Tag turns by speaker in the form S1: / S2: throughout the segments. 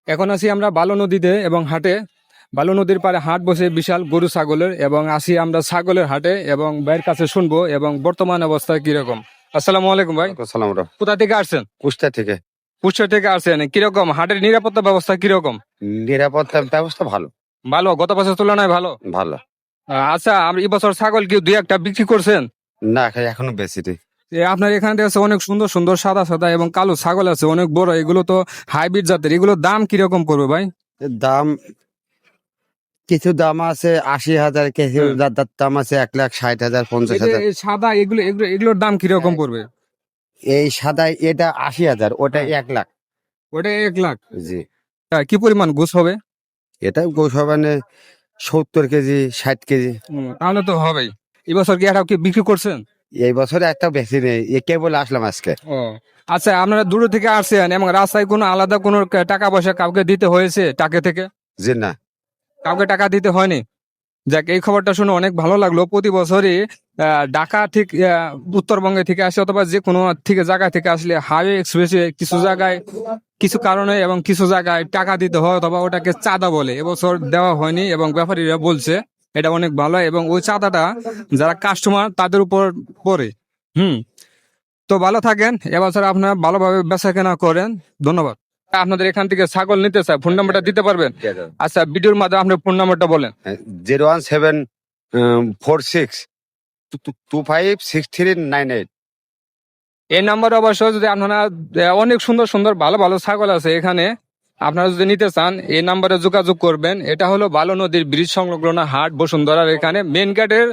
S1: এখন আছি আমরা বালু নদীতে এবং হাটে। বালু নদীর পাড়ে হাট বসে বিশাল গরু ছাগলের, এবং আসি আমরা ছাগলের হাটে এবং ভাইয়ের কাছে শুনবো এবং বর্তমান অবস্থা কিরকম। আসসালামু আলাইকুম ভাই,
S2: সালাম।
S1: কোথা থেকে আসছেন?
S2: কুষ্টা থেকে।
S1: কুষ্টিয়া থেকে আসছেন। কিরকম হাটের নিরাপত্তা ব্যবস্থা কিরকম?
S2: নিরাপত্তা ব্যবস্থা ভালো।
S1: ভালো, গত বছর তুলনায় ভালো।
S2: ভালো
S1: আচ্ছা, আপনি এই বছর ছাগল কি দুই একটা বিক্রি করছেন?
S2: না, এখনো বেশি নেই।
S1: আপনার এখানে আছে অনেক সুন্দর সুন্দর সাদা সাদা এবং কালো ছাগল আছে, অনেক বড়। এগুলো তো হাইব্রিড জাতের। এগুলোর দাম কিরকম পড়বে ভাই?
S2: দাম কিছু দাম আছে 80,000, কিছু দাম আছে 1,60,000,
S1: এই যে
S2: 50,000।
S1: এই সাদা এগুলো এগুলো এগুলোর দাম কিরকম পড়বে?
S2: এই সাদা এটা 80,000, ওটা
S1: হ্যাঁ।
S2: 1,00,000।
S1: ওটা 1 লাখ।
S2: জি।
S1: কি পরিমাণ গোস হবে?
S2: এটা গোসাবানে 70 কেজি 60 কেজি।
S1: তাহলে তো হবেই। এবছর কি একটা কি বিক্রি করছেন?
S2: এই বছরে একটা বেশি নেই, এ কেবল আসলাম আজকে।
S1: ও আচ্ছা, আপনারা দূর থেকে আসছেন এবং রাস্তায় কোনো আলাদা কোনো টাকা পয়সা কাউকে দিতে হয়েছে? টাকা থেকে
S2: জি না।
S1: কাউকে টাকা দিতে হয়নি? যাক, এই খবরটা শুনে অনেক ভালো লাগলো। প্রতি বছরই ঢাকা ঠিক উত্তরবঙ্গে থেকে আসে অথবা যে কোনো থেকে জায়গা থেকে আসলে হাইওয়ে এক্সপ্রেসে কিছু জায়গায় কিছু কারণে এবং কিছু জায়গায় টাকা দিতে হয় অথবা ওটাকে চাঁদা বলে। এবছর দেওয়া হয়নি এবং ব্যাপারীরা বলছে এটা অনেক ভালো, এবং ওই চাঁদাটা যারা কাস্টমার তাদের উপর পড়ে। হুম। তো ভালো থাকেন, এবছর আপনারা ভালোভাবে বেচা কেনা করেন। ধন্যবাদ। আপনাদের এখান থেকে ছাগল নিতে চাই, ফোন নাম্বারটা দিতে পারবেন? আচ্ছা, ভিডিওর মাধ্যমে আপনার ফোন নাম্বারটা বলেন।
S2: 01746256398।
S1: এই নাম্বারে অবশ্য যদি আপনারা অনেক সুন্দর সুন্দর ভালো ভালো ছাগল আছে এখানে, আপনারা যদি নিতে চান এই নাম্বারে যোগাযোগ করবেন। এটা হলো বালু নদীর ব্রিজ সংলগ্ন হাট বসুন্ধরার এখানে মেন গেটের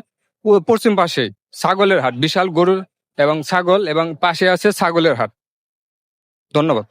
S1: পশ্চিম পাশে ছাগলের হাট, বিশাল গরু এবং ছাগল, এবং পাশে আছে ছাগলের হাট। ধন্যবাদ।